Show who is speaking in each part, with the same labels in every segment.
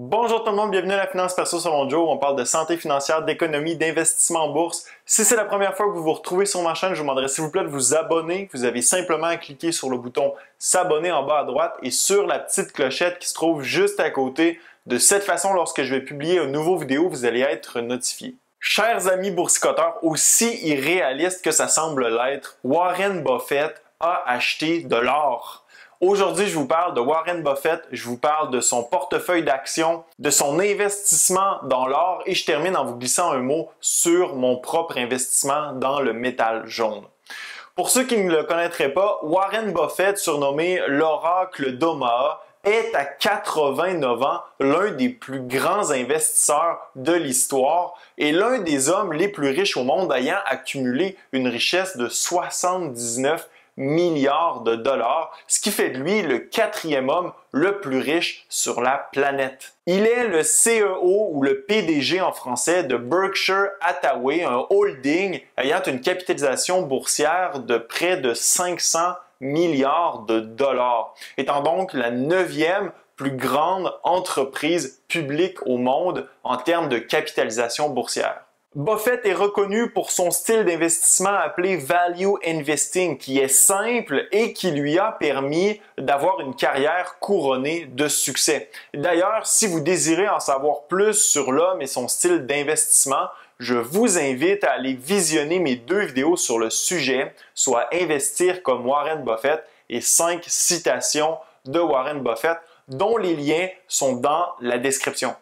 Speaker 1: Bonjour tout le monde, bienvenue à la Finance Perso selon Joe. On parle de santé financière, d'économie, d'investissement en bourse. Si c'est la première fois que vous vous retrouvez sur ma chaîne, je vous demanderai s'il vous plaît de vous abonner. Vous avez simplement à cliquer sur le bouton s'abonner en bas à droite et sur la petite clochette qui se trouve juste à côté. De cette façon, lorsque je vais publier une nouvelle vidéo, vous allez être notifié. Chers amis boursicoteurs, aussi irréaliste que ça semble l'être, Warren Buffett a acheté de l'or. Aujourd'hui, je vous parle de Warren Buffett, je vous parle de son portefeuille d'actions, de son investissement dans l'or et je termine en vous glissant un mot sur mon propre investissement dans le métal jaune. Pour ceux qui ne le connaîtraient pas, Warren Buffett, surnommé l'oracle d'Omaha, est à 89 ans l'un des plus grands investisseurs de l'histoire et l'un des hommes les plus riches au monde ayant accumulé une richesse de 79 milliards de dollars, ce qui fait de lui le quatrième homme le plus riche sur la planète. Il est le CEO ou le PDG en français de Berkshire Hathaway, un holding ayant une capitalisation boursière de près de 500 milliards de dollars, étant donc la 9e plus grande entreprise publique au monde en termes de capitalisation boursière. Buffett est reconnu pour son style d'investissement appelé Value Investing, qui est simple et qui lui a permis d'avoir une carrière couronnée de succès. D'ailleurs, si vous désirez en savoir plus sur l'homme et son style d'investissement, je vous invite à aller visionner mes 2 vidéos sur le sujet, soit Investir comme Warren Buffett et 5 citations de Warren Buffett, dont les liens sont dans la description.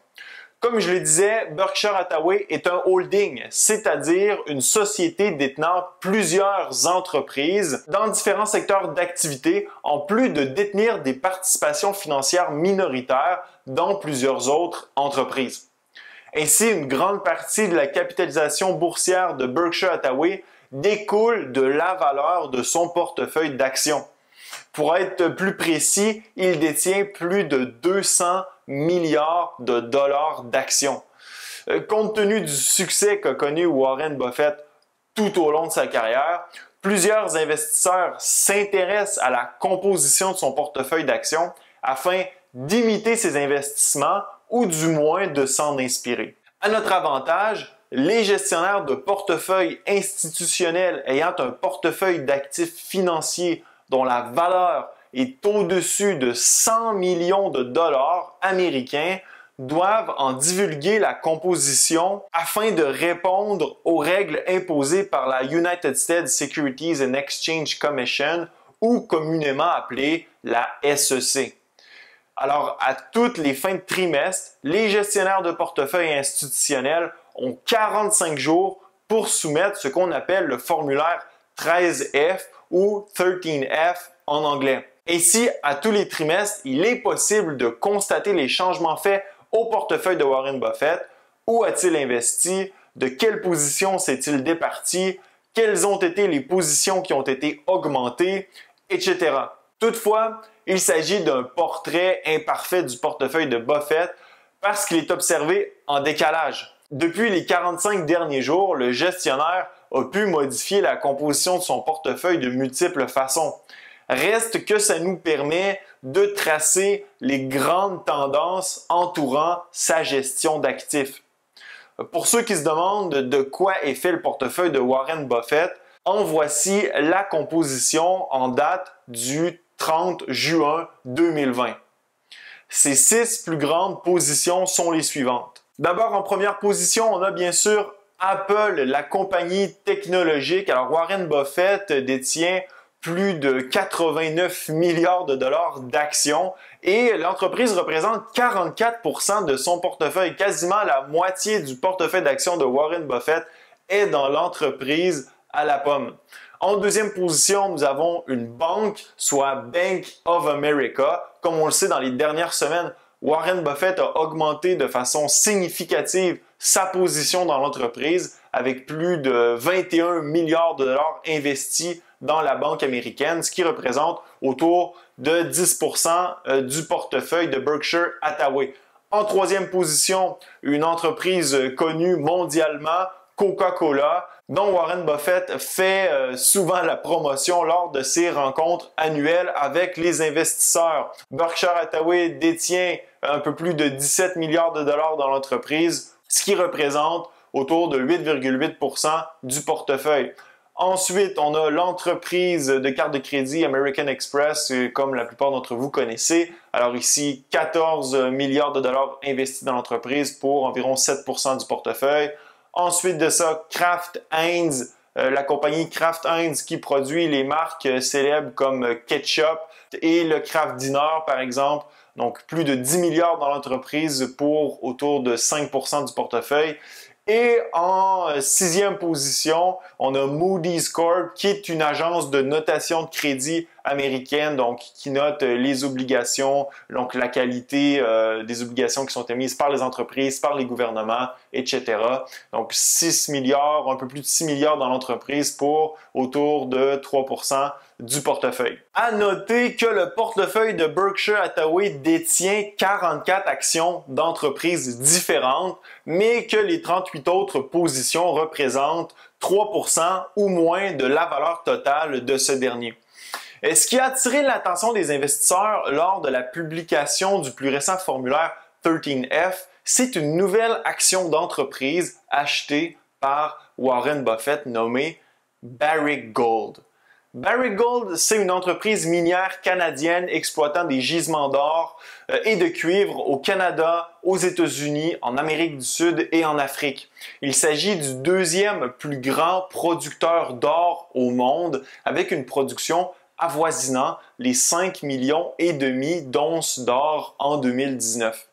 Speaker 1: Comme je le disais, Berkshire Hathaway est un holding, c'est-à-dire une société détenant plusieurs entreprises dans différents secteurs d'activité, en plus de détenir des participations financières minoritaires dans plusieurs autres entreprises. Ainsi, une grande partie de la capitalisation boursière de Berkshire Hathaway découle de la valeur de son portefeuille d'actions. Pour être plus précis, il détient plus de 200 milliards de dollars d'actions. Compte tenu du succès qu'a connu Warren Buffett tout au long de sa carrière, plusieurs investisseurs s'intéressent à la composition de son portefeuille d'actions afin d'imiter ses investissements ou du moins de s'en inspirer. À notre avantage, les gestionnaires de portefeuilles institutionnels ayant un portefeuille d'actifs financiers dont la valeur est au-dessus de 100 millions de dollars américains doivent en divulguer la composition afin de répondre aux règles imposées par la United States Securities and Exchange Commission ou communément appelée la SEC. Alors, à toutes les fins de trimestre, les gestionnaires de portefeuille institutionnels ont 45 jours pour soumettre ce qu'on appelle le formulaire 13F ou 13F en anglais. Ainsi, à tous les trimestres, il est possible de constater les changements faits au portefeuille de Warren Buffett. Où a-t-il investi? De quelle position s'est-il départi? Quelles ont été les positions qui ont été augmentées? Etc. Toutefois, il s'agit d'un portrait imparfait du portefeuille de Buffett parce qu'il est observé en décalage. Depuis les 45 derniers jours, le gestionnaire a pu modifier la composition de son portefeuille de multiples façons. Reste que ça nous permet de tracer les grandes tendances entourant sa gestion d'actifs. Pour ceux qui se demandent de quoi est fait le portefeuille de Warren Buffett, en voici la composition en date du 30 juin 2020. Ses 6 plus grandes positions sont les suivantes. D'abord, en première position, on a bien sûr Apple, la compagnie technologique. Alors, Warren Buffett détient plus de 89 milliards de dollars d'actions et l'entreprise représente 44% de son portefeuille. Quasiment la moitié du portefeuille d'actions de Warren Buffett est dans l'entreprise à la pomme. En deuxième position, nous avons une banque, soit Bank of America. Comme on le sait, dans les dernières semaines, Warren Buffett a augmenté de façon significative sa position dans l'entreprise avec plus de 21 milliards de dollars investis dans la banque américaine, ce qui représente autour de 10% du portefeuille de Berkshire Hathaway. En troisième position, une entreprise connue mondialement, Coca-Cola, dont Warren Buffett fait souvent la promotion lors de ses rencontres annuelles avec les investisseurs. Berkshire Hathaway détient un peu plus de 17 milliards de dollars dans l'entreprise, ce qui représente autour de 8,8% du portefeuille. Ensuite, on a l'entreprise de carte de crédit American Express, comme la plupart d'entre vous connaissez. Alors ici, 14 milliards de dollars investis dans l'entreprise pour environ 7% du portefeuille. Ensuite de ça, Kraft Heinz, la compagnie Kraft Heinz qui produit les marques célèbres comme Ketchup et le Kraft Dinner, par exemple. Donc, plus de 10 milliards dans l'entreprise pour autour de 5% du portefeuille. Et en sixième position, on a Moody's Corp, qui est une agence de notation de crédit américaine, donc qui note les obligations, donc la qualité des obligations qui sont émises par les entreprises, par les gouvernements, etc. Donc 6 milliards, un peu plus de 6 milliards dans l'entreprise pour autour de 3% du portefeuille. À noter que le portefeuille de Berkshire Hathaway détient 44 actions d'entreprises différentes, mais que les 38 autres positions représentent 3% ou moins de la valeur totale de ce dernier. Ce qui a attiré l'attention des investisseurs lors de la publication du plus récent formulaire 13F, c'est une nouvelle action d'entreprise achetée par Warren Buffett nommée Barrick Gold. Barrick Gold, c'est une entreprise minière canadienne exploitant des gisements d'or et de cuivre au Canada, aux États-Unis, en Amérique du Sud et en Afrique. Il s'agit du deuxième plus grand producteur d'or au monde, avec une production avoisinant les 5,5 millions d'onces d'or en 2019.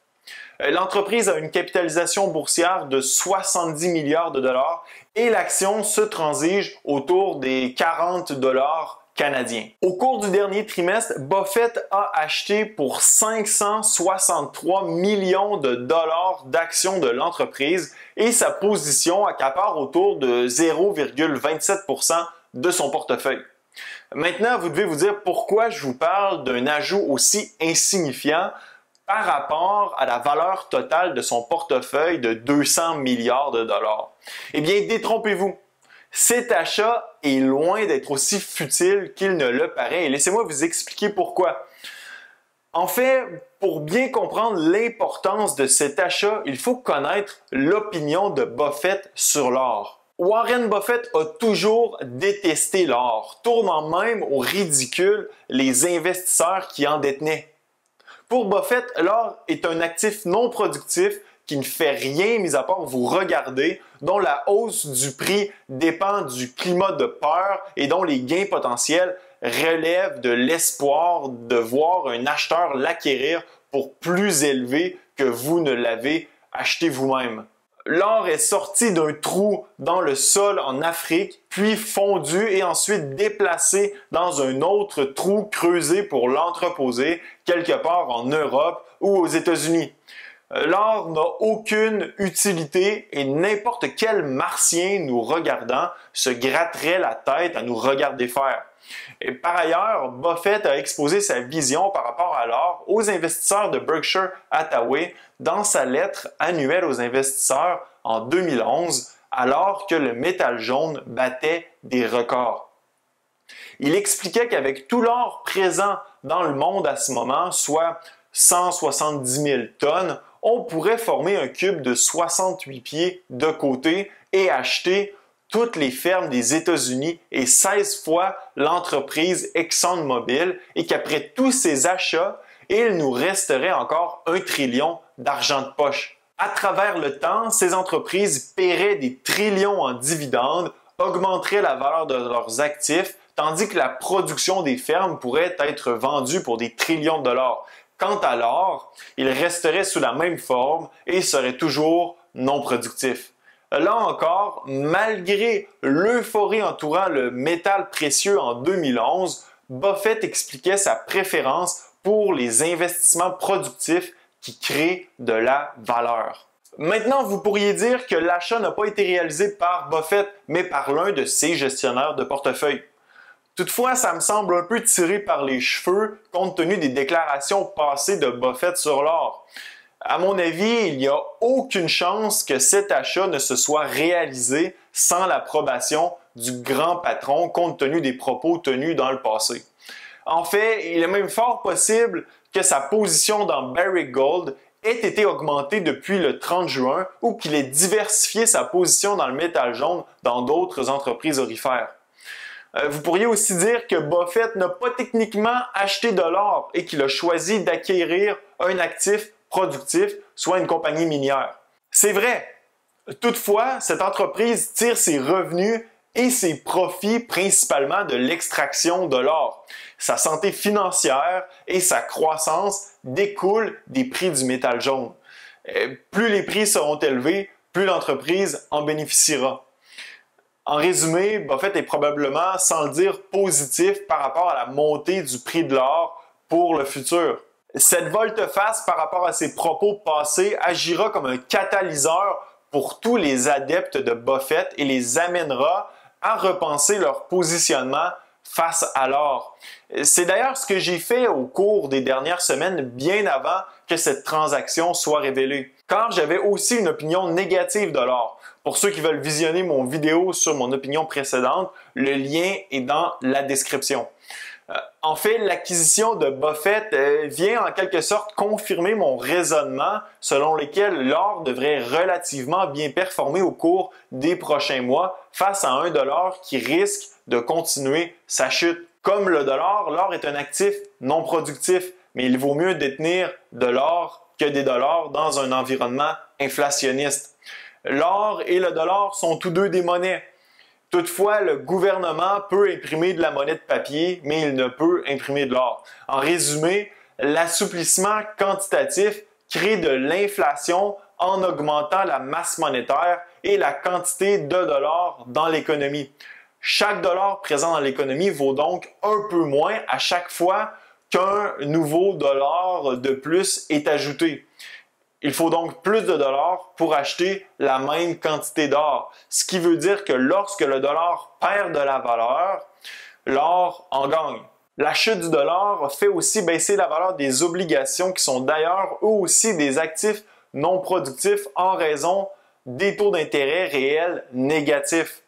Speaker 1: L'entreprise a une capitalisation boursière de 70 milliards de dollars et l'action se transige autour des 40 dollars canadiens. Au cours du dernier trimestre, Buffett a acheté pour 563 millions de dollars d'actions de l'entreprise et sa position accapare autour de 0,27% de son portefeuille. Maintenant, vous devez vous dire pourquoi je vous parle d'un ajout aussi insignifiant par rapport à la valeur totale de son portefeuille de 200 milliards de dollars. Eh bien, détrompez-vous. Cet achat est loin d'être aussi futile qu'il ne le paraît et laissez-moi vous expliquer pourquoi. En fait, pour bien comprendre l'importance de cet achat, il faut connaître l'opinion de Buffett sur l'or. Warren Buffett a toujours détesté l'or, tournant même au ridicule les investisseurs qui en détenaient. Pour Buffett, l'or est un actif non productif qui ne fait rien mis à part vous regarder, dont la hausse du prix dépend du climat de peur et dont les gains potentiels relèvent de l'espoir de voir un acheteur l'acquérir pour plus élevé que vous ne l'avez acheté vous-même. L'or est sorti d'un trou dans le sol en Afrique, puis fondu et ensuite déplacé dans un autre trou creusé pour l'entreposer quelque part en Europe ou aux États-Unis. L'or n'a aucune utilité et n'importe quel martien nous regardant se gratterait la tête à nous regarder faire. Et par ailleurs, Buffett a exposé sa vision par rapport à l'or aux investisseurs de Berkshire Hathaway dans sa lettre annuelle aux investisseurs en 2011, alors que le métal jaune battait des records. Il expliquait qu'avec tout l'or présent dans le monde à ce moment, soit 170 000 tonnes, on pourrait former un cube de 68 pieds de côté et acheter toutes les fermes des États-Unis et 16 fois l'entreprise ExxonMobil et qu'après tous ces achats, il nous resterait encore 1 trillion d'argent de poche. À travers le temps, ces entreprises paieraient des trillions en dividendes, augmenteraient la valeur de leurs actifs, tandis que la production des fermes pourrait être vendue pour des trillions de dollars. Quant à l'or, il resterait sous la même forme et serait toujours non productif. Là encore, malgré l'euphorie entourant le métal précieux en 2011, Buffett expliquait sa préférence pour les investissements productifs qui créent de la valeur. Maintenant, vous pourriez dire que l'achat n'a pas été réalisé par Buffett, mais par l'un de ses gestionnaires de portefeuille. Toutefois, ça me semble un peu tiré par les cheveux compte tenu des déclarations passées de Buffett sur l'or. À mon avis, il n'y a aucune chance que cet achat ne se soit réalisé sans l'approbation du grand patron compte tenu des propos tenus dans le passé. En fait, il est même fort possible que sa position dans Barrick Gold ait été augmentée depuis le 30 juin ou qu'il ait diversifié sa position dans le métal jaune dans d'autres entreprises aurifères. Vous pourriez aussi dire que Buffett n'a pas techniquement acheté de l'or et qu'il a choisi d'acquérir un actif productif, soit une compagnie minière. C'est vrai. Toutefois, cette entreprise tire ses revenus et ses profits principalement de l'extraction de l'or. Sa santé financière et sa croissance découlent des prix du métal jaune. Plus les prix seront élevés, plus l'entreprise en bénéficiera. En résumé, Buffett est probablement, sans le dire, positif par rapport à la montée du prix de l'or pour le futur. Cette volte-face par rapport à ses propos passés agira comme un catalyseur pour tous les adeptes de Buffett et les amènera à repenser leur positionnement face à l'or. C'est d'ailleurs ce que j'ai fait au cours des dernières semaines, bien avant que cette transaction soit révélée, car j'avais aussi une opinion négative de l'or. Pour ceux qui veulent visionner mon vidéo sur mon opinion précédente, le lien est dans la description. En fait, l'acquisition de Buffett vient en quelque sorte confirmer mon raisonnement selon lequel l'or devrait relativement bien performer au cours des prochains mois face à un dollar qui risque de continuer sa chute. Comme le dollar, l'or est un actif non productif, mais il vaut mieux détenir de l'or que des dollars dans un environnement inflationniste. L'or et le dollar sont tous deux des monnaies. Toutefois, le gouvernement peut imprimer de la monnaie de papier, mais il ne peut imprimer de l'or. En résumé, l'assouplissement quantitatif crée de l'inflation en augmentant la masse monétaire et la quantité de dollars dans l'économie. Chaque dollar présent dans l'économie vaut donc un peu moins à chaque fois qu'un nouveau dollar de plus est ajouté. Il faut donc plus de dollars pour acheter la même quantité d'or, ce qui veut dire que lorsque le dollar perd de la valeur, l'or en gagne. La chute du dollar fait aussi baisser la valeur des obligations qui sont d'ailleurs eux aussi des actifs non productifs en raison des taux d'intérêt réels négatifs.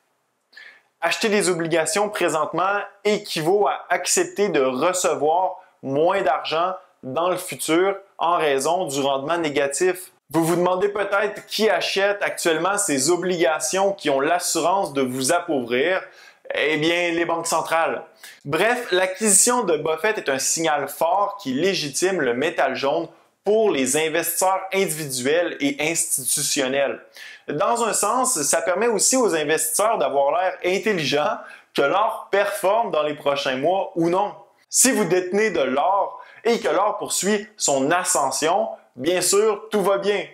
Speaker 1: Acheter des obligations présentement équivaut à accepter de recevoir moins d'argent dans le futur en raison du rendement négatif. Vous vous demandez peut-être qui achète actuellement ces obligations qui ont l'assurance de vous appauvrir. Eh bien, les banques centrales. Bref, l'acquisition de Buffett est un signal fort qui légitime le métal jaune pour les investisseurs individuels et institutionnels. Dans un sens, ça permet aussi aux investisseurs d'avoir l'air intelligents que l'or performe dans les prochains mois ou non. Si vous détenez de l'or et que l'or poursuit son ascension, bien sûr, tout va bien.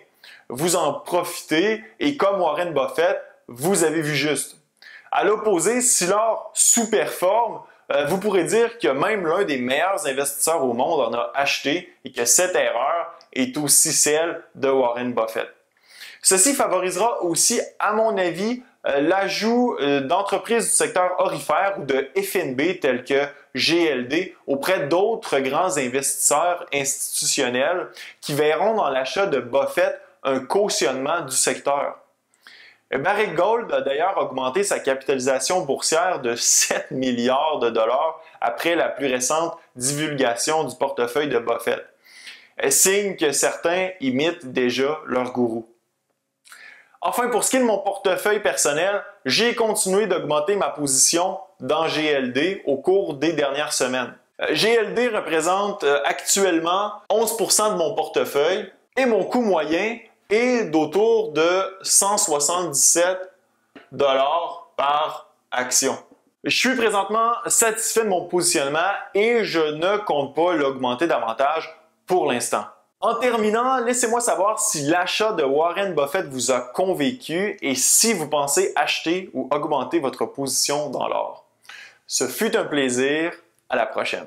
Speaker 1: Vous en profitez et comme Warren Buffett, vous avez vu juste. À l'opposé, si l'or sous-performe, vous pourrez dire que même l'un des meilleurs investisseurs au monde en a acheté et que cette erreur est aussi celle de Warren Buffett. Ceci favorisera aussi, à mon avis, l'ajout d'entreprises du secteur aurifère ou de FNB telles que GLD auprès d'autres grands investisseurs institutionnels qui verront dans l'achat de Buffett un cautionnement du secteur. Barrick Gold a d'ailleurs augmenté sa capitalisation boursière de 7 milliards de dollars après la plus récente divulgation du portefeuille de Buffett. Signe que certains imitent déjà leur gourou. Enfin, pour ce qui est de mon portefeuille personnel, j'ai continué d'augmenter ma position dans GLD au cours des dernières semaines. GLD représente actuellement 11% de mon portefeuille et mon coût moyen est d'autour de 177 $ par action. Je suis présentement satisfait de mon positionnement et je ne compte pas l'augmenter davantage pour l'instant. En terminant, laissez-moi savoir si l'achat de Warren Buffett vous a convaincu et si vous pensez acheter ou augmenter votre position dans l'or. Ce fut un plaisir. À la prochaine.